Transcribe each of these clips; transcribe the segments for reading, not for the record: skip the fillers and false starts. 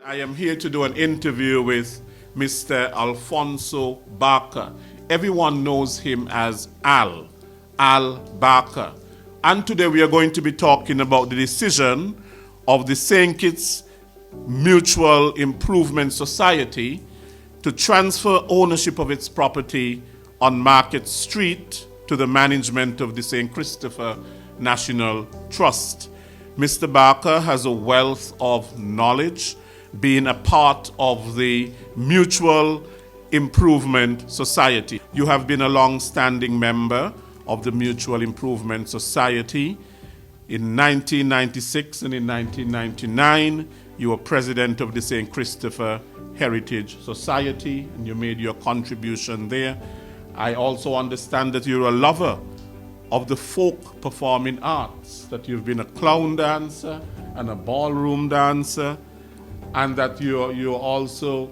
I am here to do an interview with Mr. Alphonso Barker. Everyone knows him as Al Barker. And today we are going to be talking about the decision of the St. Kitts Mutual Improvement Society to transfer ownership of its property on Market Street to the management of the St. Christopher National Trust. Mr. Barker has a wealth of knowledge, being a part of the Mutual Improvement Society. You have been a long-standing member of the Mutual Improvement Society. In 1996 and in 1999, you were president of the St. Christopher Heritage Society, and you made your contribution there. I also understand that you're a lover of the folk performing arts, that you've been a clown dancer and a ballroom dancer, and that you're also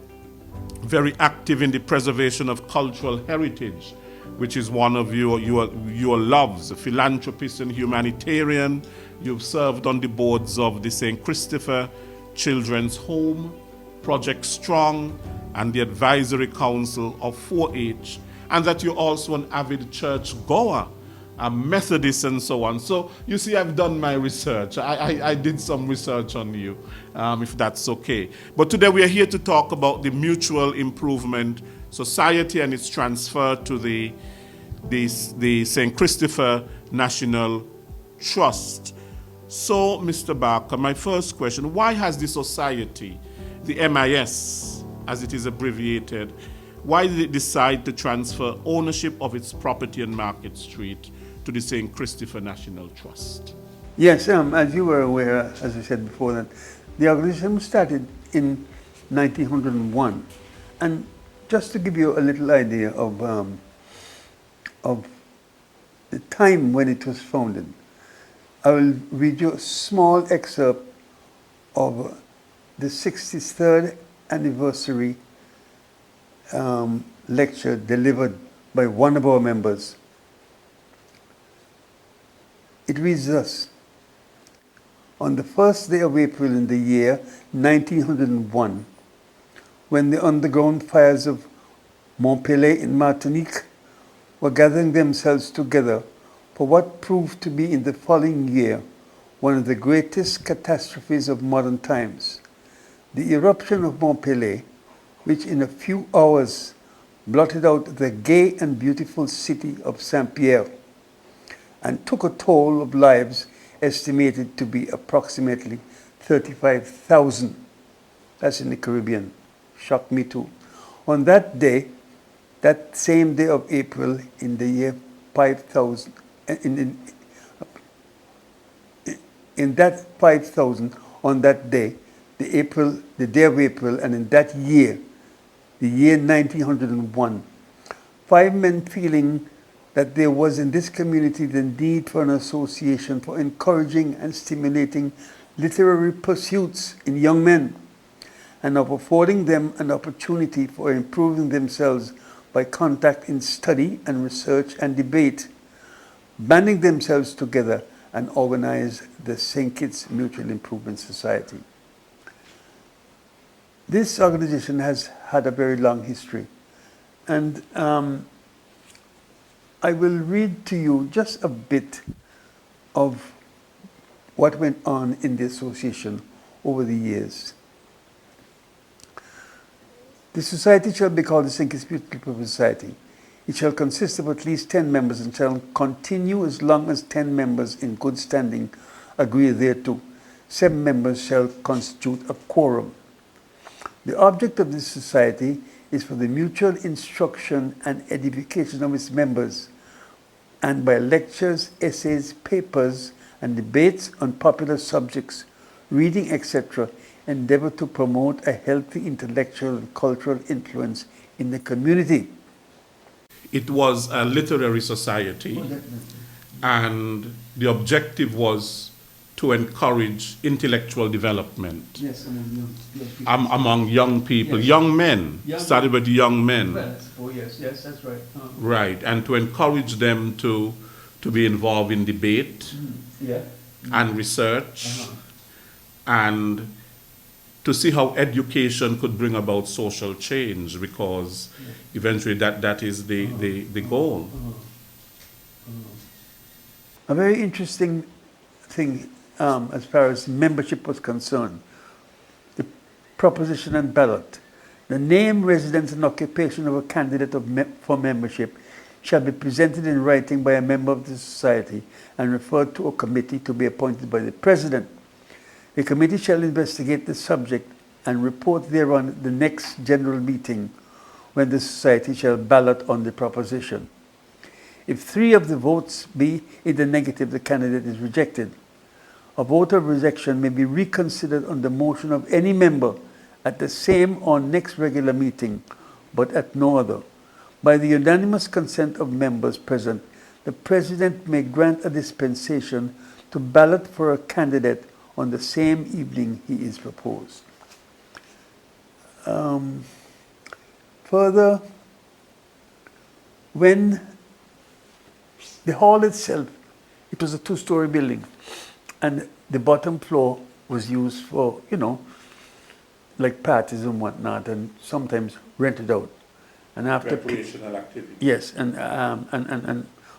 very active in the preservation of cultural heritage, which is one of your loves, a philanthropist and humanitarian. You've served on the boards of the St. Christopher Children's Home, Project Strong, and the Advisory Council of 4-H, and that you're also an avid church goer, a Methodist and so on. So you see, I've done my research. I did some research on you, if that's okay. But today we are here to talk about the Mutual Improvement Society and its transfer to the St. Christopher National Trust. So, Mr. Barker, my first question, why has the society, the MIS, as it is abbreviated, why did it decide to transfer ownership of its property on Market Street to the St. Christopher National Trust? Yes, as you were aware, as I said before, that the organization was started in 1901. And just to give you a little idea of the time when it was founded, I will read you a small excerpt of the 63rd anniversary lecture delivered by one of our members. It reads thus: on the first day of April in the year 1901, when the underground fires of Montpellier in Martinique were gathering themselves together for what proved to be in the following year one of the greatest catastrophes of modern times, the eruption of Montpellier, which in a few hours blotted out the gay and beautiful city of Saint-Pierre and took a toll of lives estimated to be approximately 35,000. That's in the Caribbean. Shocked me too. On that day, that same day of April in the year 5000, in that 5000, on that day, the day of April, and in that year, the year 1901, 5 men feeling that there was in this community the need for an association for encouraging and stimulating literary pursuits in young men, and of affording them an opportunity for improving themselves by contact in study and research and debate, banding themselves together and organize the St. Kitts Mutual Improvement Society. This organization has had a very long history, and I will read to you just a bit of what went on in the association over the years. The society shall be called the St. Kitts Mutual Improvement Society. It shall consist of at least 10 members and shall continue as long as 10 members in good standing agree thereto. 7 members shall constitute a quorum. The object of this society is for the mutual instruction and edification of its members, and by lectures, essays, papers, and debates on popular subjects, reading, etc., endeavor to promote a healthy intellectual and cultural influence in the community. It was a literary society, and the objective was to encourage intellectual development. Yes, among young people, Yes. young men, started with young men. Oh yes, that's right. Right, and to encourage them to be involved in debate Yeah. and research and to see how education could bring about social change, because eventually that is the goal. A very interesting thing as far as membership was concerned, the proposition and ballot. The name, residence, and occupation of a candidate for membership shall be presented in writing by a member of the society and referred to a committee to be appointed by the president. The committee shall investigate the subject and report thereon at the next general meeting, when the society shall ballot on the proposition. If 3 of the votes be in the negative, the candidate is rejected. A vote of rejection may be reconsidered on the motion of any member at the same or next regular meeting, but at no other. By the unanimous consent of members present, the President may grant a dispensation to ballot for a candidate on the same evening he is proposed. Further, when the hall itself, it was a 2-story building, and the bottom floor was used for, like parties and whatnot, and sometimes rented out. And after Recreational activity. yes, and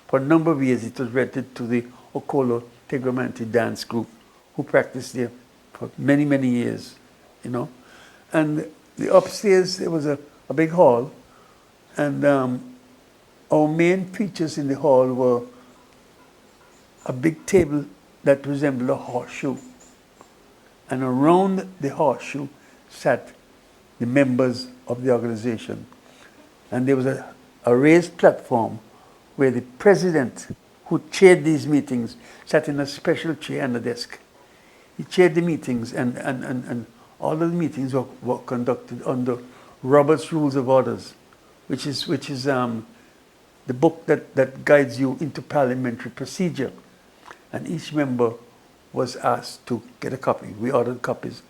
for a number of years it was rented to the Okolo Tegramanti dance group, who practiced there for many, many years, And the upstairs, there was a big hall, and our main features in the hall were a big table that resembled a horseshoe. And around the horseshoe sat the members of the organization. And there was a raised platform where the president, who chaired these meetings, sat in a special chair and a desk. He chaired the meetings, and all of the meetings were conducted under Robert's Rules of Orders, which is the book that guides you into parliamentary procedure. And each member was asked to get a copy. We ordered copies.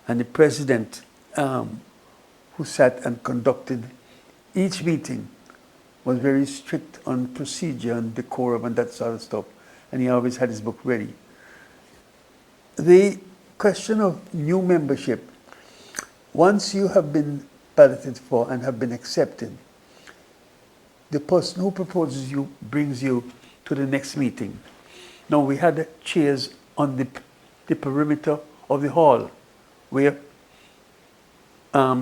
And the president, who sat and conducted each meeting, was very strict on procedure and decorum and that sort of stuff. And he always had his book ready. The question of new membership, once you have been balloted for and have been accepted, the person who proposes you brings you to the next meeting. Now, we had chairs on the perimeter of the hall where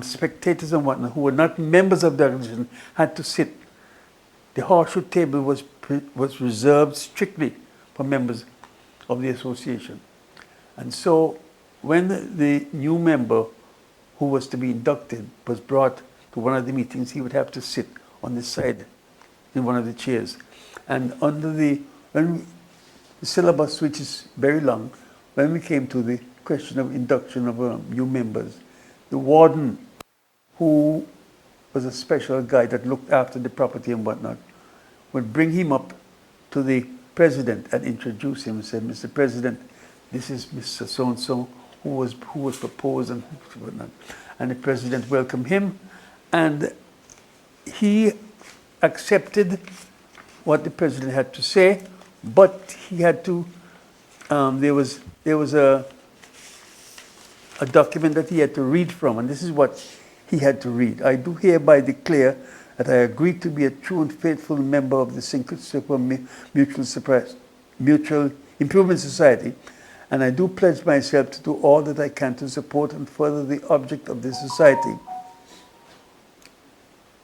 spectators and whatnot who were not members of the organization had to sit. The horseshoe table was reserved strictly for members of the association. And so when the new member who was to be inducted was brought to one of the meetings, he would have to sit on the side in one of the chairs. And under the syllabus, which is very long, when we came to the question of induction of new members, the warden, who was a special guy that looked after the property and whatnot, would bring him up to the president and introduce him and said, "Mr. President, this is Mr. So-and-so who was proposed," and whatnot. And the president welcomed him, and he accepted what the president had to say, but he had to, there was a document that he had to read from, and this is what he had to read. "I do hereby declare that I agree to be a true and faithful member of the Super Mutual Improvement Society, and I do pledge myself to do all that I can to support and further the object of this society,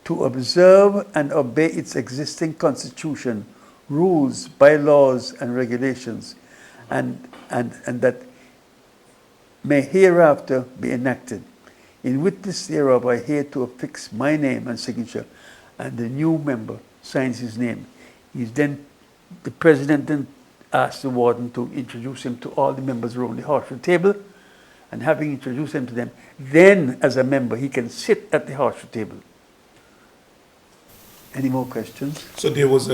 to observe and obey its existing constitution, rules, bylaws, and regulations, and that may hereafter be enacted. In witness thereof, I here to affix my name and signature," and the new member signs his name. The president then asked the warden to introduce him to all the members around the horseshoe table, and having introduced him to them, then as a member he can sit at the horseshoe table. Any more questions? So there was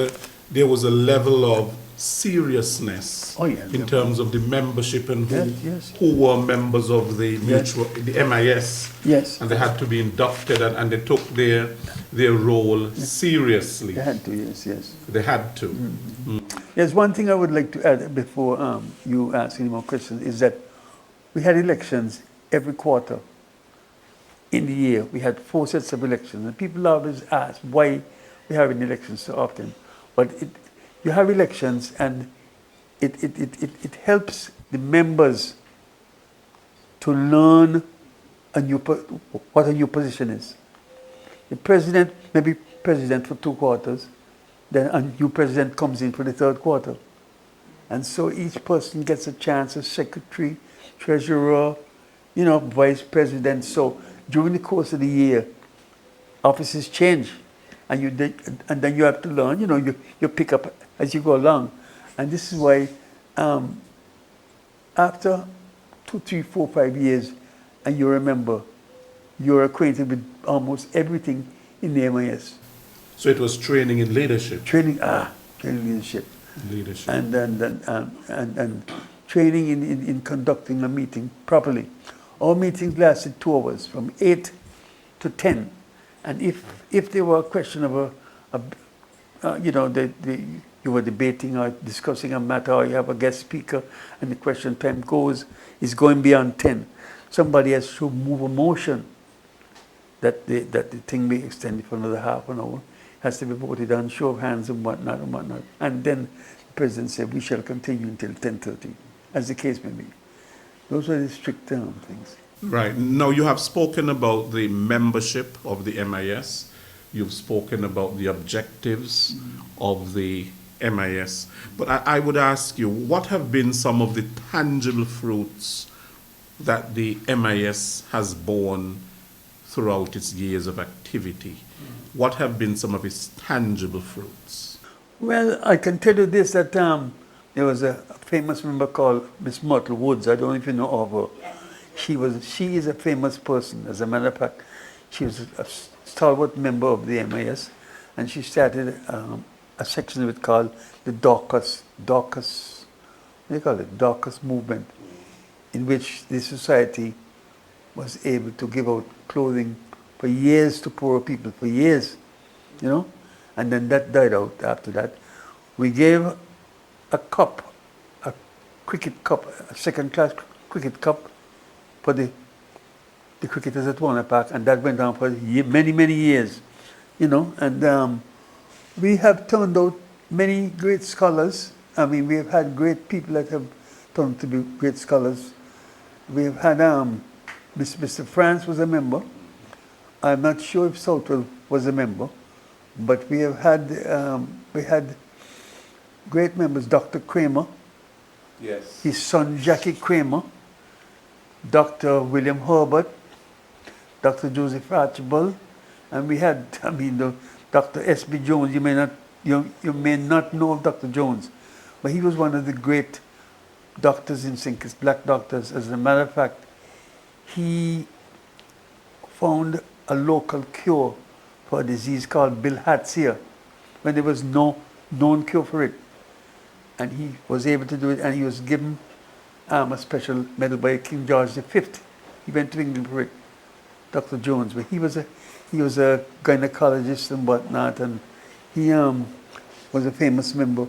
a level of seriousness in terms of the membership and who were members of the the MIS. Yes. And they had to be inducted, and they took their role seriously. They had to, yes. They had to. There's one thing I would like to add before you ask any more questions, is that we had elections every quarter in the year. We had 4 sets of elections, and people always ask why we have elections so often. But you have elections, and it helps the members to learn what a new position is. The president may be president for 2 quarters, then a new president comes in for the 3rd quarter. And so each person gets a chance as secretary, treasurer, vice president. So during the course of the year, offices change. And then you have to learn, you pick up as you go along. And this is why after 2, 3, 4, 5 years, and you remember, you're acquainted with almost everything in the MIS. So it was training in leadership. Training leadership. Leadership. And training in conducting a meeting properly. Our meetings lasted 2 hours, from 8 to 10. And if there were a question of you were debating or discussing a matter, or you have a guest speaker, and the question time is going beyond 10, somebody has to move a motion that the thing be extended for another half an hour. Has to be voted on, show of hands and whatnot. And then the president said, we shall continue until 10:30, as the case may be. Those are the strict things. Right. Now, you have spoken about the membership of the MIS. You've spoken about the objectives of the MIS. But I would ask you, what have been some of the tangible fruits that the MIS has borne throughout its years of activity? What have been some of its tangible fruits? Well, I can tell you this, that there was a famous member called Miss Myrtle Woods. I don't know if you know of her. Yes. She is a famous person. As a matter of fact, she was a stalwart member of the MIS, and she started a section of it called the Dorcas movement, in which the society was able to give out clothing for years to poor people, for years, and then that died out after that. We gave a cup, a cricket cup, a second-class cricket cup for the cricketers at Warner Park, and that went on for many, many years, and we have turned out many great scholars. I mean, we have had great people that have turned to be great scholars. We have had Mr. France was a member. I'm not sure if Southwell was a member, but we had great members. Dr. Kramer, yes, his son Jackie Kramer, Dr. William Herbert, Dr. Joseph Archibald, and we had, Dr. S.B. Jones. You may not know of Dr. Jones, but he was one of the great doctors in St. Kitts, black doctors. As a matter of fact, he found a local cure for a disease called bilharzia when there was no known cure for it. And he was able to do it, and he was given a special medal by King George V. He went to England for it, Dr. Jones. But he was a gynecologist and whatnot, and he was a famous member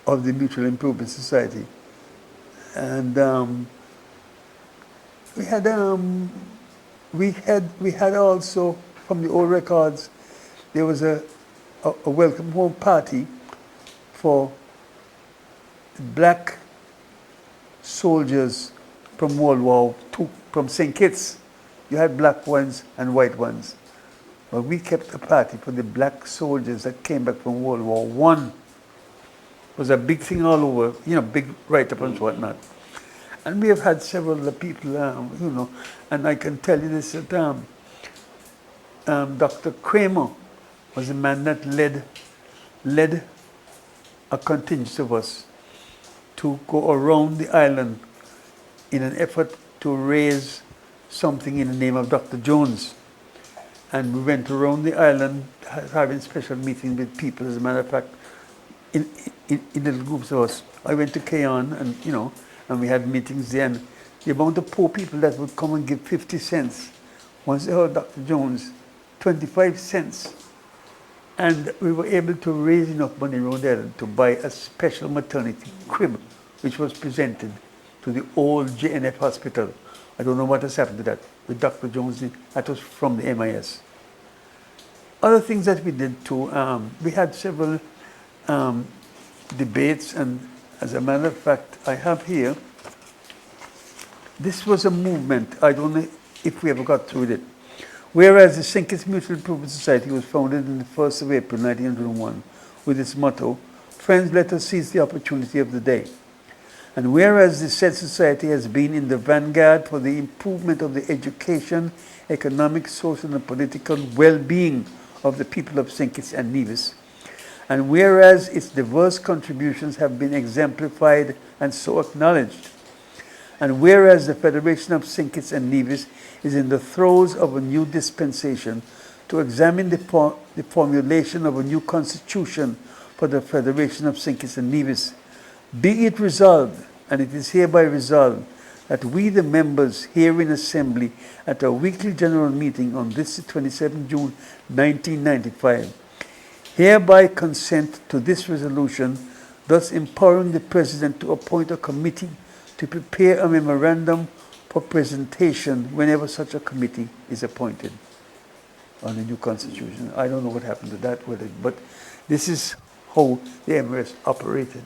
of the Mutual Improvement Society. And we had also, from the old records, there was a welcome home party for black soldiers from World War II, from St. Kitts. You had black ones and white ones. But we kept a party for the black soldiers that came back from World War I. It was a big thing all over, big write-up and whatnot. And we have had several people, and I can tell you this, that Dr. Kramer was a man that led a contingent of us to go around the island in an effort to raise something in the name of Dr. Jones. And we went around the island having special meetings with people. As a matter of fact, in little groups of us. I went to Keon, and we had meetings there. And the amount of poor people that would come and give 50 cents, once they heard Dr. Jones, 25 cents. And we were able to raise enough money around there to buy a special maternity crib, which was presented to the old JNF hospital I don't know what has happened to that. With Dr. Jones, that was from the MIS. Other things that we did too, we had several debates, and as a matter of fact, I have here, this was a movement, I don't know if we ever got through it. Whereas the St. Kitts Mutual Improvement Society was founded on the 1st of April 1901 with its motto, "Friends, let us seize the opportunity of the day." And whereas the said society has been in the vanguard for the improvement of the education, economic, social, and political well-being of the people of St. Kitts and Nevis, and whereas its diverse contributions have been exemplified and so acknowledged, and whereas the Federation of St. Kitts and Nevis is in the throes of a new dispensation to examine the formulation of a new constitution for the Federation of St. Kitts and Nevis, be it resolved, and it is hereby resolved, that we, the members here in Assembly at our weekly general meeting on this 27 June 1995, hereby consent to this resolution, thus empowering the President to appoint a committee to prepare a memorandum for presentation whenever such a committee is appointed on the new constitution. I don't know what happened to that, but this is how the MRS operated.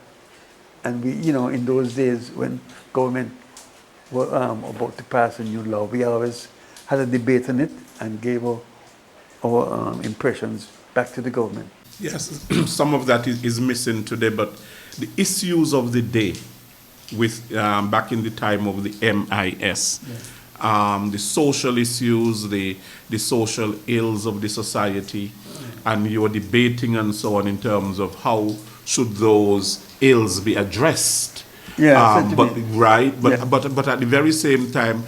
And we, in those days when government were about to pass a new law, we always had a debate on it and gave our impressions back to the government. Yes, some of that is missing today, but the issues of the day with back in the time of the MIS, the social issues, the social ills of the society, and you were debating and so on in terms of how should those ills be addressed. But at the very same time,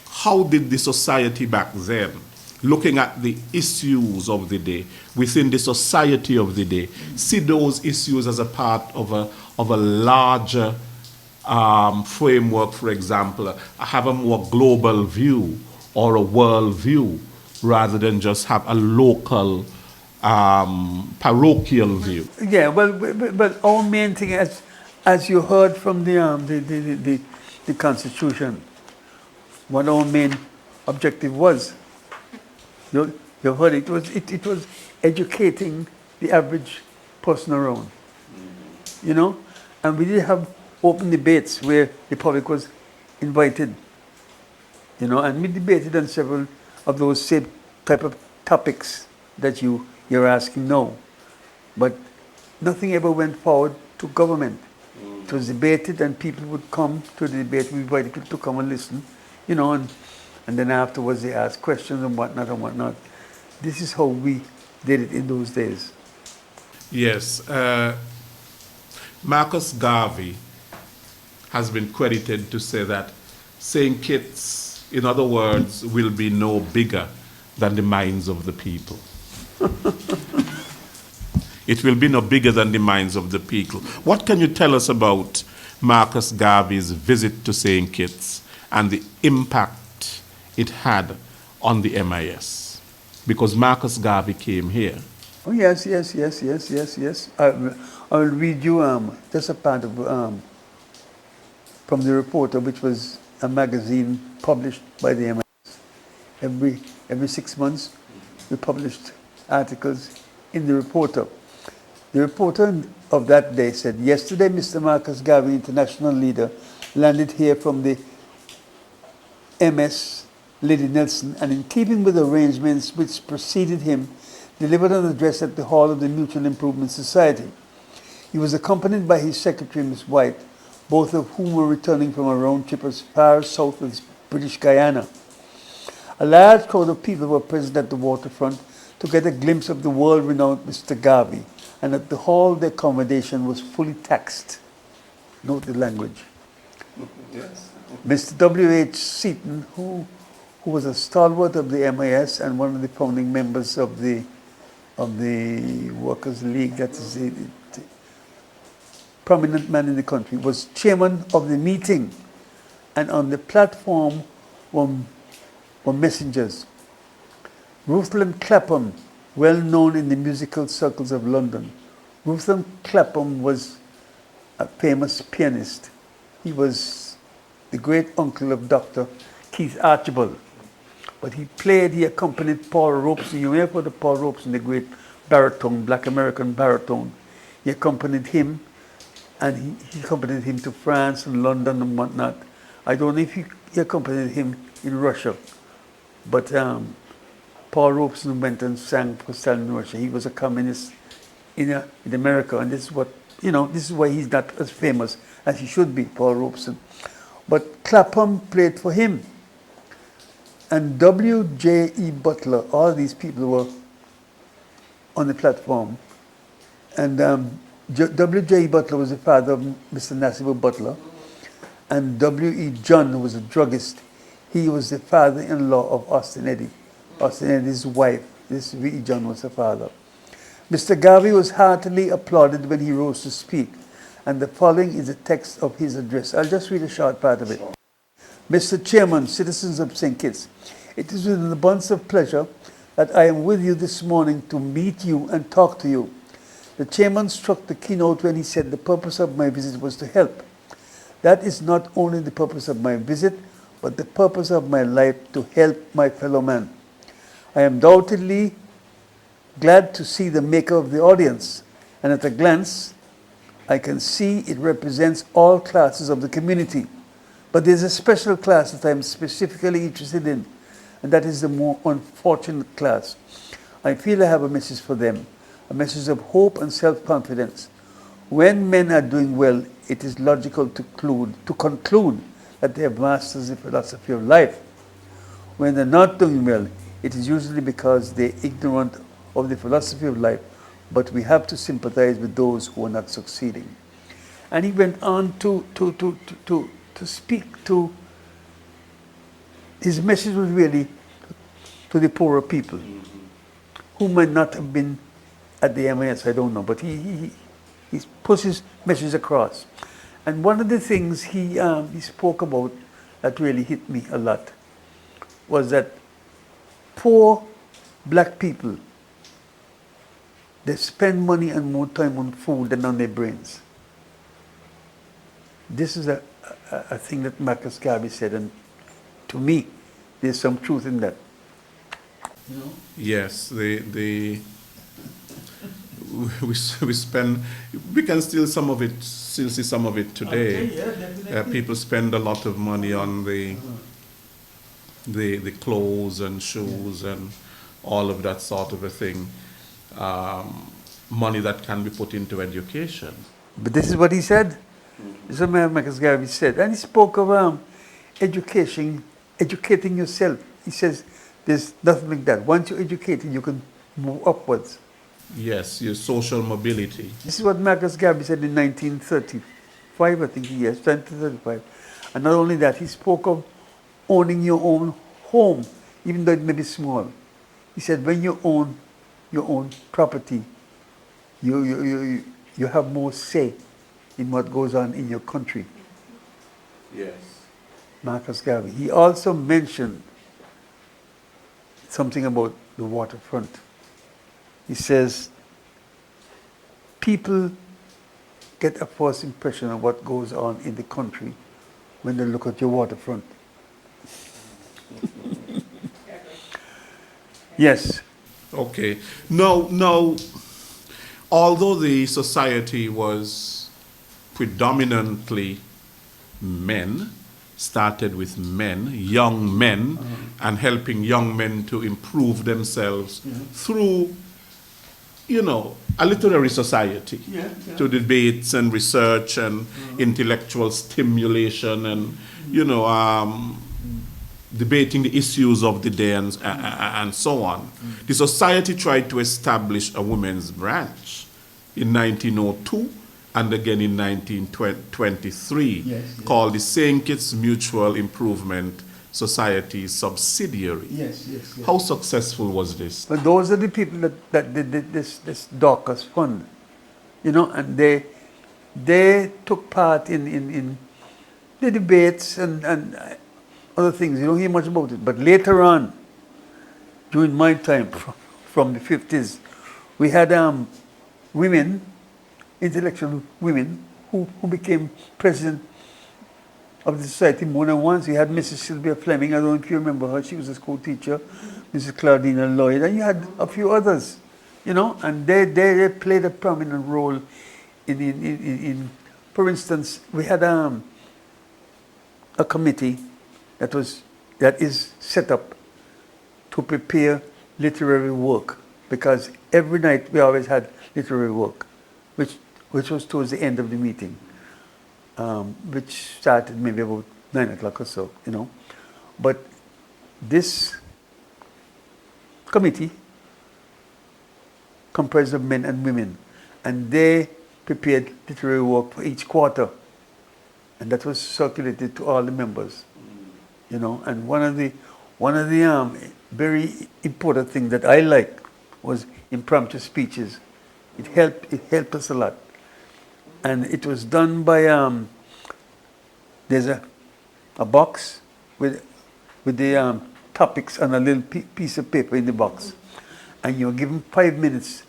how did the society back then, looking at the issues of the day within the society of the day, see those issues as a part of a larger framework? For example, have a more global view or a world view rather than just have a local parochial view. Yeah, but our main thing, as you heard from the Constitution, what our main objective was. You heard it was educating the average person around, and we did have open debates where the public was invited, and we debated on several of those same type of topics that you're asking now, but nothing ever went forward to government. It was debated, and people would come to the debate. We invited people to come and listen, and then afterwards they asked questions and whatnot. This is how we did it in those days. Yes. Marcus Garvey has been credited to say that St. Kitts, in other words, will be no bigger than the minds of the people. It will be no bigger than the minds of the people. What can you tell us about Marcus Garvey's visit to St. Kitts and the impact it had on the MIS? Because Marcus Garvey came here. Oh, yes. I'll read you just a part of from the Reporter, which was a magazine published by the MIS. Every 6 months, we published articles in the Reporter. The reporter of that day said, "Yesterday, Mr. Marcus Garvey, international leader, landed here from the MS Lady Nelson, and in keeping with arrangements which preceded him, delivered an address at the hall of the Mutual Improvement Society. He was accompanied by his secretary, Miss White, both of whom were returning from a round trip as far south as British Guyana. A large crowd of people were present at the waterfront to get a glimpse of the world-renowned Mr. Garvey, and at the hall the accommodation was fully taxed." Note the language. Yes. Mr. W.H. Seaton, who was a stalwart of the MIS and one of the founding members of the Workers' League, that is a prominent man in the country, was chairman of the meeting, and on the platform were messengers. Rutland Clapham, well known in the musical circles of London. Rutland Clapham was a famous pianist. He was the great uncle of Dr. Keith Archibald. But he accompanied Paul Robeson. You may have heard of Paul Robeson, the great baritone, black American baritone. He accompanied him, and he accompanied him to France and London and whatnot. I don't know if he accompanied him in Russia, but Paul Robeson went and sang for Stalin in Russia. He was a communist in America, and this is what, this is why he's not as famous as he should be, Paul Robeson. But Clapham played for him. And W.J.E. Butler, all these people were on the platform. And W.J.E. Butler was the father of Mr. Nasibu Butler. And W.E. John, who was a druggist, he was the father-in-law of Austin Eddy. Austin Eddy's wife. This V.E. John was the father. Mr. Garvey was heartily applauded when he rose to speak. And the following is the text of his address. I'll just read a short part of it. Mr. Chairman, citizens of St. Kitts, it is with an abundance of pleasure that I am with you this morning to meet you and talk to you. The chairman struck the keynote when he said the purpose of my visit was to help. That is not only the purpose of my visit, but the purpose of my life, to help my fellow man. I am undoubtedly glad to see the maker of the audience, and at a glance, I can see it represents all classes of the community. But there's a special class that I'm specifically interested in, and that is the more unfortunate class. I feel I have a message for them, a message of hope and self-confidence. When men are doing well, it is logical to conclude that they have mastered the philosophy of life. When they're not doing well, it is usually because they're ignorant of the philosophy of life, but we have to sympathize with those who are not succeeding. And he went on to speak to, his message was really to the poorer people, who might not have been at the MIS, I don't know, but he puts his message across. And one of the things he spoke about that really hit me a lot was that poor black people, they spend money and more time on food than on their brains. This is a thing that Marcus Garvey said, and to me, there's some truth in that. Yes, we spend, we can still see some of it today. Okay, yeah, definitely. People spend a lot of money on the clothes and shoes and all of that sort of a thing. Money that can be put into education. But this is what he said. This is what Marcus Garvey said. And he spoke of educating yourself. He says there's nothing like that. Once you're educated, you can move upwards. Yes, your social mobility. This is what Marcus Garvey said in 1935, I think, yes, 1935. And not only that, he spoke of owning your own home, even though it may be small. He said when you own your own property, you have more say in what goes on in your country. Yes. Marcus Garvey. He also mentioned something about the waterfront. He says, people get a false impression of what goes on in the country when they look at your waterfront. Yes. Okay. Now, although the society was predominantly men, started with men, young men, and helping young men to improve themselves through, a literary society, to debates and research and intellectual stimulation and, debating the issues of the day and so on. The society tried to establish a women's branch in 1902 and again in 1923, called the St. Kitts Mutual Improvement Society subsidiary. Yes. How successful was this? But those are the people that did this Dorcas fund, and they took part in the debates and other things. You don't hear much about it. But later on, during my time, from the 50s, we had women, intellectual women, who became president of the society more than once. You had Mrs. Sylvia Fleming, I don't know if you remember her, she was a school teacher, Mrs. Claudina Lloyd, and you had a few others, you know, and they played a prominent role in for instance, we had a committee that is set up to prepare literary work, because every night we always had literary work, which was towards the end of the meeting, which started maybe about 9 o'clock or so, you know. But this committee comprised of men and women, and they prepared literary work for each quarter, and that was circulated to all the members, you know. And one of the very important things that I like was impromptu speeches. It helped us a lot, and it was done by there's a box with the topics on a little piece of paper in the box, and you're given 5 minutes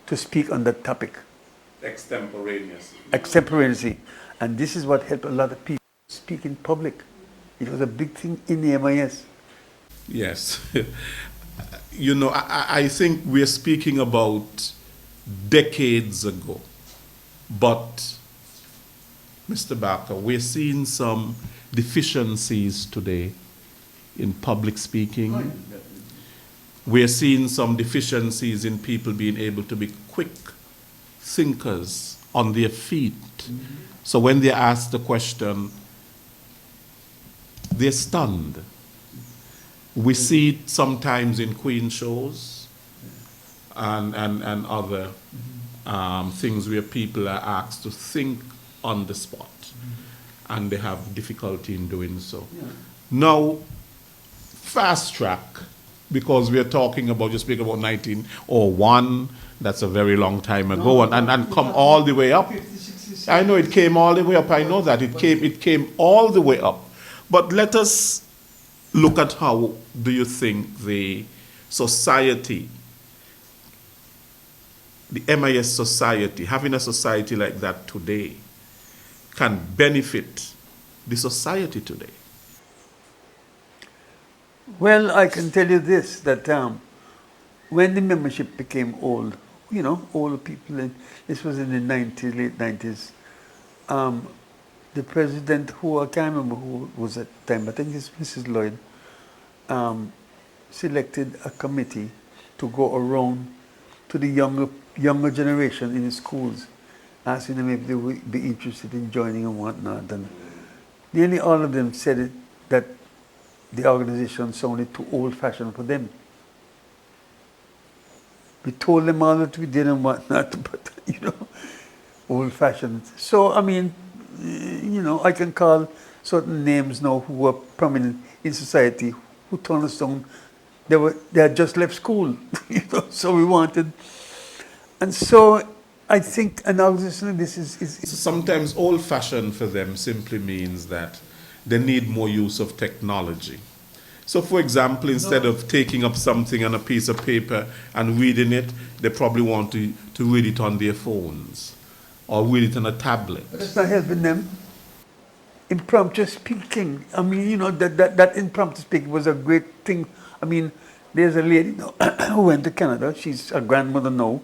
to speak on that topic. Extemporaneously. And this is what helped a lot of people speak in public. It was a big thing in the MIS. Yes. You know, I think we're speaking about decades ago. But, Mr. Barker, we're seeing some deficiencies today in public speaking. We're seeing some deficiencies in people being able to be quick thinkers on their feet. So when they're asked the question, they're stunned. We see it sometimes in Queen shows and other things where people are asked to think on the spot, and they have difficulty in doing so. Now, fast track, because we are talking about, just speak about 1901, that's a very long time ago, and come all the way up. I know it came all the way up, I know that. It came all the way up. But let us look at how do you think the society, the MIS society, having a society like that today, can benefit the society today? Well, I can tell you this, that when the membership became old, you know, older people, this was in the 90s, late 90s, the president, who I can't remember who was at the time, I think it's Mrs. Lloyd, selected a committee to go around to the younger generation in the schools, asking them if they would be interested in joining and whatnot. And nearly all of them said that the organization sounded too old-fashioned for them. We told them all that we did and whatnot, but, you know, old-fashioned. So, I mean, you know, I can call certain names now who were prominent in society who turned us down. They had just left school, you know, so we wanted. And so I think an organization like this is So sometimes old-fashioned for them simply means that they need more use of technology. So, for example, instead of taking up something on a piece of paper and reading it, they probably want to read it on their phones or read it on a tablet. But it's not helping them. Impromptu speaking. I mean, you know, that impromptu speaking was a great thing. I mean, there's a lady now who went to Canada. She's a grandmother now,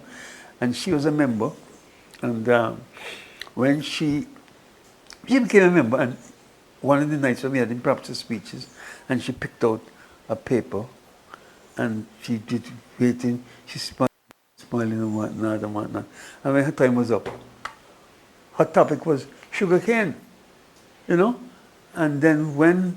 and she was a member. And when she became a member, and one of the nights when we had impromptu speeches, and she picked out a paper, and she did waiting. She smiling and whatnot and whatnot. And when her time was up, her topic was sugarcane, you know. And then when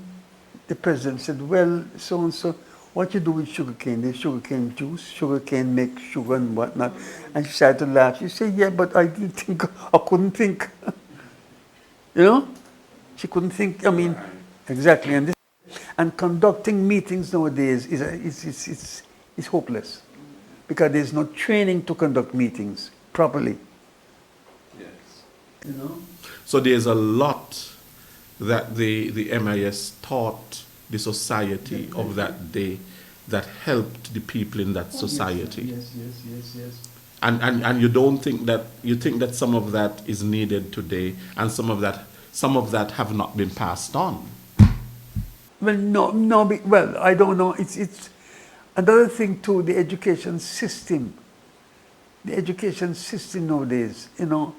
the president said, "Well, so and so, what you do with sugarcane? There's sugarcane juice. Sugarcane makes sugar and whatnot." And she started to laugh. She said, "Yeah, but I didn't think. I couldn't think." You know, she couldn't think. I mean, exactly. And conducting meetings nowadays is hopeless, because there's no training to conduct meetings properly. Yes. You know? So there's a lot that the MIS taught the society of that day that helped the people in that society. Yes. And you don't think that, you think that some of that is needed today, and some of that some of that have not been passed on. Well, no. Well, I don't know. It's another thing too. The education system. The education system nowadays. You know,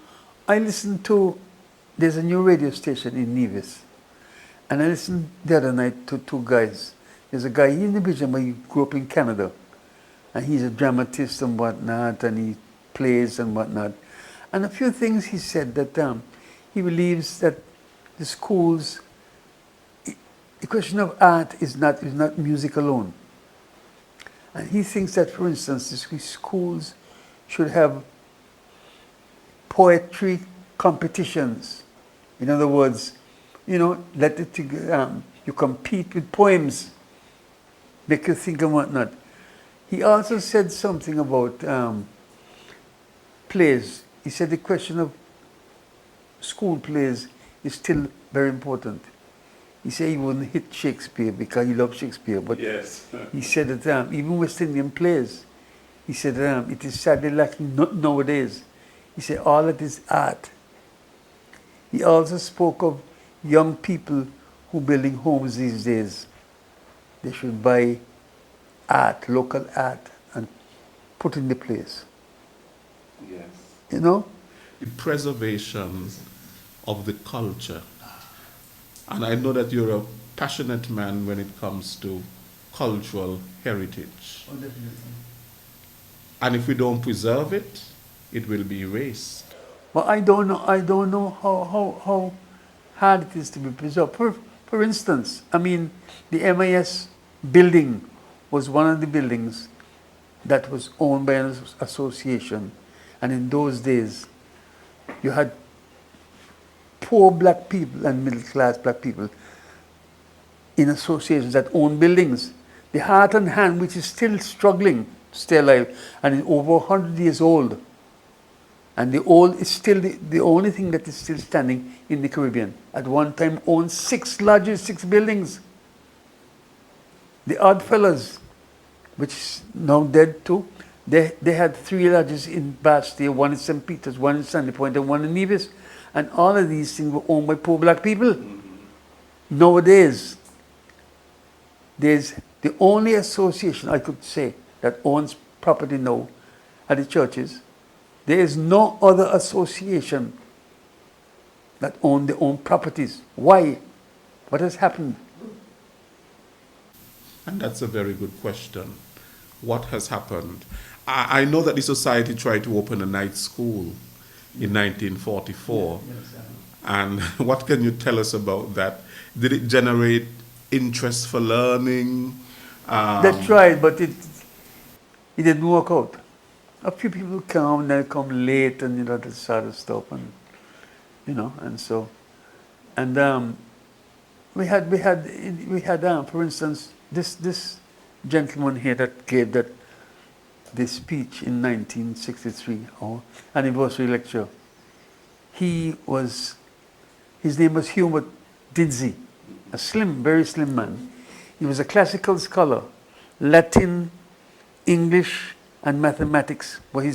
I listen to. There's a new radio station in Nevis, and I listened the other night to two guys. There's a guy, he's in the Belgium, but he grew up in Canada, and he's a dramatist and whatnot, and he plays and whatnot. And a few things he said that he believes that the schools, the question of art is not music alone. And he thinks that, for instance, the schools should have poetry competitions. In other words, you know, you compete with poems, make you think and whatnot. He also said something about plays. He said the question of school plays is still very important. He said he wouldn't hit Shakespeare because he loved Shakespeare, but Yes. he said that even West Indian plays, he said it is sadly lacking nowadays. He said all that is art. He also spoke of young people who are building homes these days. They should buy art, local art, and put in the place. Yes. You know? The preservation of the culture. And I know that you're a passionate man when it comes to cultural heritage. Oh, definitely. And if we don't preserve it, it will be erased. But I don't know how hard it is to be preserved. For instance, I mean, the MIS building was one of the buildings that was owned by an association. And in those days, you had poor black people and middle class black people in associations that own buildings. The Heart and Hand, which is still struggling to stay alive, and is over 100 years old. And the old is still the only thing that is still standing in the Caribbean. At one time owned 6 lodges, 6 buildings. The Oddfellows, which is now dead too, they had 3 lodges in Bastille, one in St. Peter's, one in Sandy Point, and one in Nevis. And all of these things were owned by poor black people. Nowadays, there's the only association I could say that owns property now at the churches. There is no other association that own their own properties. Why? What has happened? And that's a very good question. What has happened? I know that the society tried to open a night school in 1944. And what can you tell us about that? Did it generate interest for learning? They tried, but it didn't work out. A few people come, they come late, and that sort of stuff, and and so, and we had for instance this gentleman here that gave this speech in 1963, anniversary lecture. His name was Hubert Didsey, a very slim man. He was a classical scholar, Latin, English, and mathematics were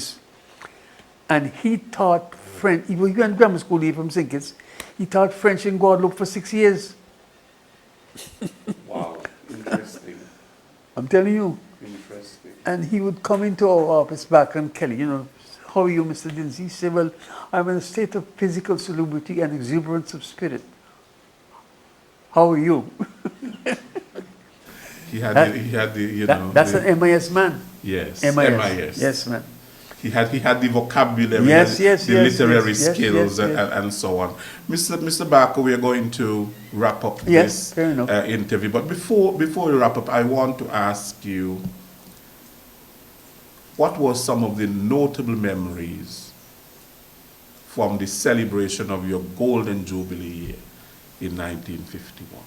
and he taught French. He went to grammar school here from St. Kitts. He taught French in Guadeloupe for 6 years. Wow, interesting. I'm telling you. Interesting. And he would come into our office back on Kelly, how are you, Mr. Dinsey? He said, well, I'm in a state of physical salubrity and exuberance of spirit. How are you? He had the That's an MIS man. Yes, MIS. Yes, man. He had the vocabulary, the literary skills, and so on. Mr. Barker, we are going to wrap up this interview. But before we wrap up, I want to ask you, what were some of the notable memories from the celebration of your Golden Jubilee year in 1951,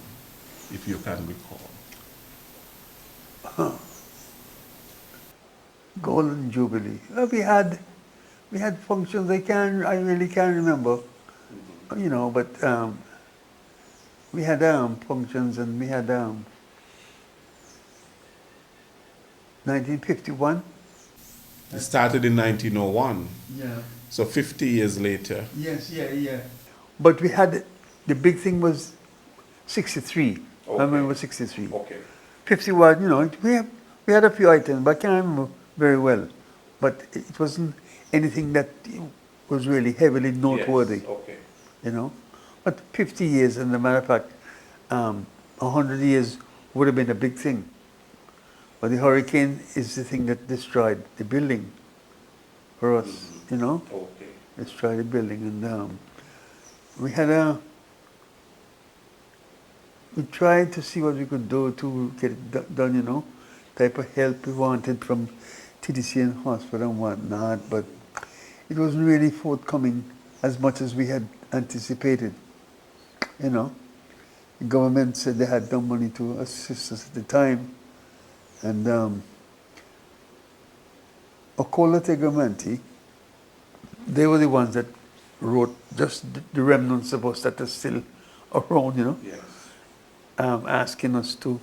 if you can recall? Golden Jubilee. Well, we had functions. I really can't remember, but we had functions, and we had 1951. It started in 1901. Yeah. So 50 years later. Yes, yeah. But we had the big thing was 63. I remember 63. Okay. 50 was, we had a few items, but I can't remember very well. But it wasn't anything that was really heavily noteworthy, Yes. Okay. But 50 years, and as a matter of fact, 100 years would have been a big thing. But the hurricane is the thing that destroyed the building for us, Okay. Destroyed the building. And we tried to see what we could do to get it done, type of help we wanted from TDC and hospital and whatnot, but it wasn't really forthcoming as much as we had anticipated, The government said they had no money to assist us at the time, and Okola Tegamanti, they were the ones that wrote just the remnants of us that are still around, Yes. asking us to,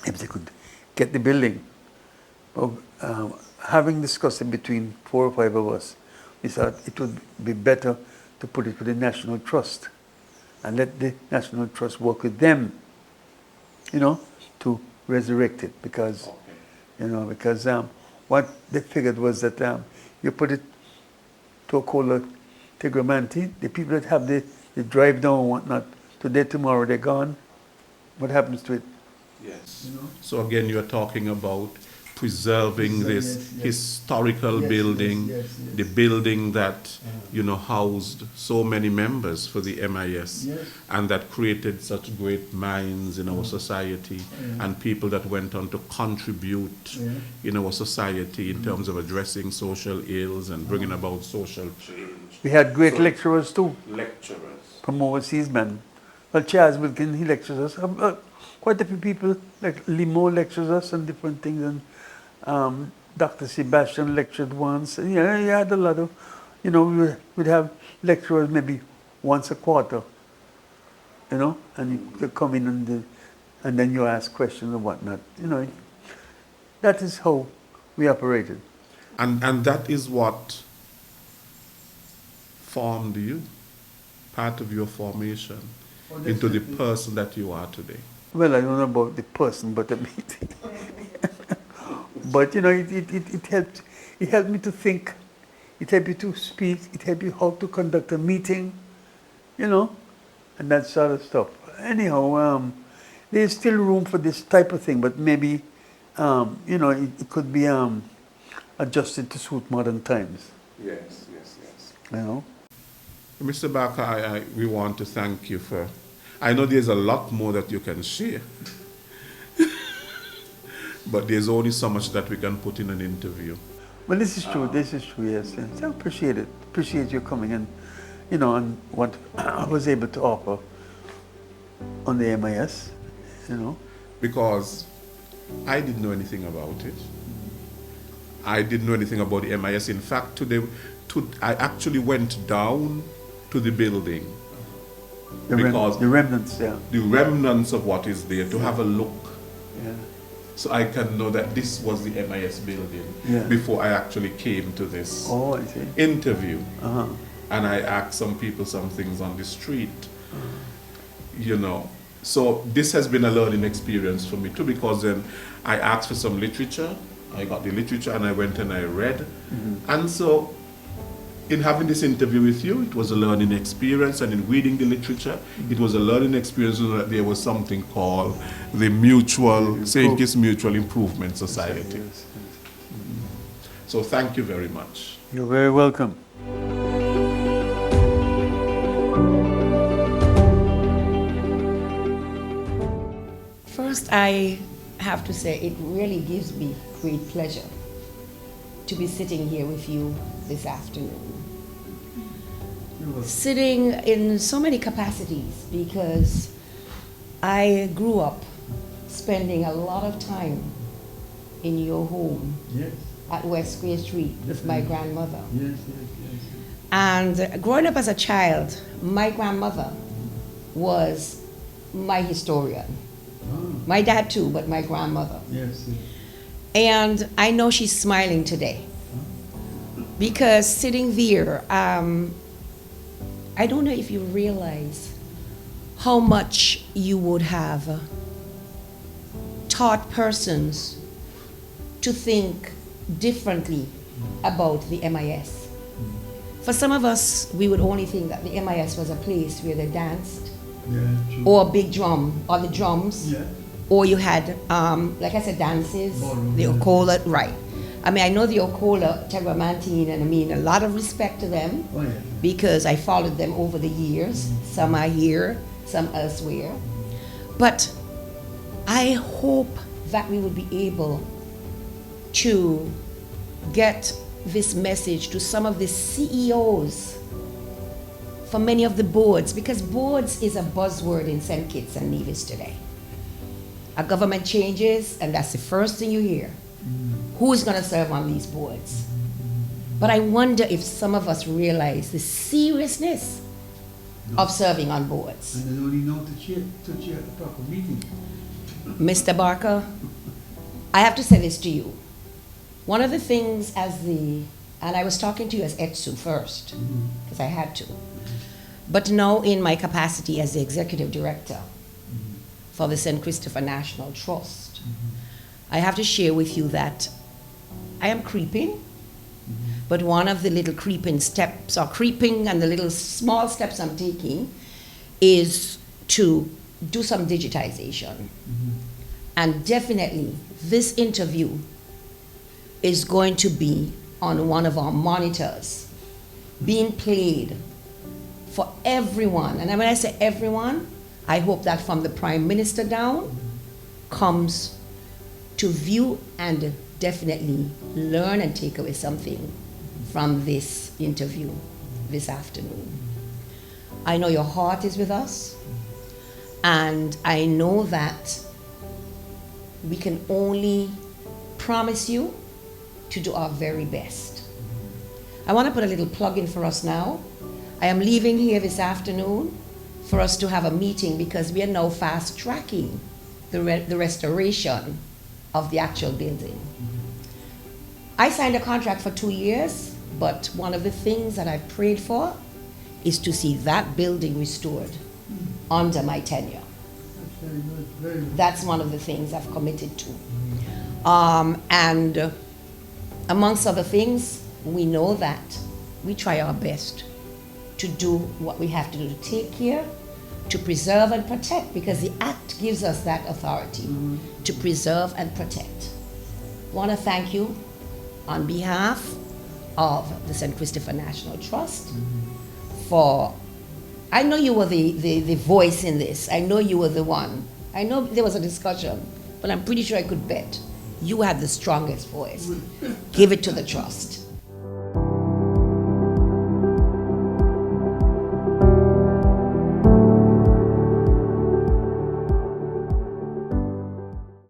if they could get the building. But, having discussed it between 4 or 5 of us, we thought it would be better to put it with the National Trust and let the National Trust work with them, to resurrect it. Because, what they figured was that you put it to Okola Tegramanti, the people that have the drive down and whatnot, today, tomorrow, they're gone. What happens to it? Yes. So again, you're talking about preserving this yes. historical Yes, building, yes, the building that, housed so many members for the MIS, Yes. and that created such great minds in our society, and people that went on to contribute in our society in terms of addressing social ills and bringing about social change. We had great lecturers too, Lecturers. from overseas, man. Well, Charles Wilkins, he lectures us. Quite a few people, like Limo lectures us on different things, and Dr. Sebastian lectured once. And, he had a lot of, we'd have lecturers maybe once a quarter, and you come in and then you ask questions and whatnot. That is how we operated. And that is what formed you, part of your formation into the person that you are today. Well, I don't know about the person, but but it helped. It helped me to think. It helped me to speak. It helped me how to conduct a meeting, and that sort of stuff. Anyhow, there's still room for this type of thing, but maybe, it could be adjusted to suit modern times. Yes. Mr. Barker, we want to thank you for. I know there's a lot more that you can share, but there's only so much that we can put in an interview. Well, this is true. This is true. Yes, I appreciate it. Appreciate you coming and, and what I was able to offer on the MIS. Because I didn't know anything about it. I didn't know anything about the MIS. In fact, I actually went down to the building. The remnants, yeah. The remnants of what is there, to have a look. Yeah. So I can know that this was the MIS building before I actually came to this I see. interview. Uh-huh. And I asked some people some things on the street. So this has been a learning experience for me too, because then I asked for some literature. I got the literature and I went and I read. Mm-hmm. And so in having this interview with you, it was a learning experience, and in reading the literature, it was a learning experience that there was something called the St. Kitts Mutual Improvement Society. Yes. So thank you very much. You're very welcome. First, I have to say it really gives me great pleasure to be sitting here with you this afternoon. Sitting in so many capacities, because I grew up spending a lot of time in your home at West Grey Street with my grandmother. Yes. And growing up as a child, my grandmother was my historian. My dad too, but my grandmother. Yes. And I know she's smiling today, because sitting there, I don't know if you realize how much you would have taught persons to think differently about the MIS. For some of us, we would only think that the MIS was a place where they danced, or a big drum, or the drums, or you had, like I said, dances, the Okola, right. I mean, I know the Okola, Teguamantine, and I mean, a lot of respect to them, because I followed them over the years. Some are here, some elsewhere. But I hope that we will be able to get this message to some of the CEOs for many of the boards, because boards is a buzzword in St. Kitts and Nevis today. A government changes, and that's the first thing you hear. Who's going to serve on these boards? But I wonder if some of us realize the seriousness of serving on boards. And they only know to chair at the proper meeting. Mr. Barker, I have to say this to you. One of the things and I was talking to you as ETSU first, because I had to, but now in my capacity as the executive director for the St. Christopher National Trust, I have to share with you that I am creeping, but one of the little creeping steps, or creeping and the little small steps I'm taking, is to do some digitization. And definitely, this interview is going to be on one of our monitors, being played for everyone. And when I say everyone, I hope that from the Prime Minister down comes to view and definitely learn and take away something from this interview this afternoon. I know your heart is with us, and I know that we can only promise you to do our very best. I want to put a little plug in for us now. I am leaving here this afternoon for us to have a meeting, because we are now fast tracking the restoration of the actual building. I signed a contract for 2 years, but one of the things that I've prayed for is to see that building restored under my tenure. That's very good, very good. That's one of the things I've committed to. And amongst other things, we know that we try our best to do what we have to do to take care, to preserve and protect, because the Act gives us that authority to preserve and protect. I want to thank you on behalf of the St. Christopher National Trust for, I know you were the voice in this. I know you were the one. I know there was a discussion, but I'm pretty sure I could bet you had the strongest voice. Give it to the trust.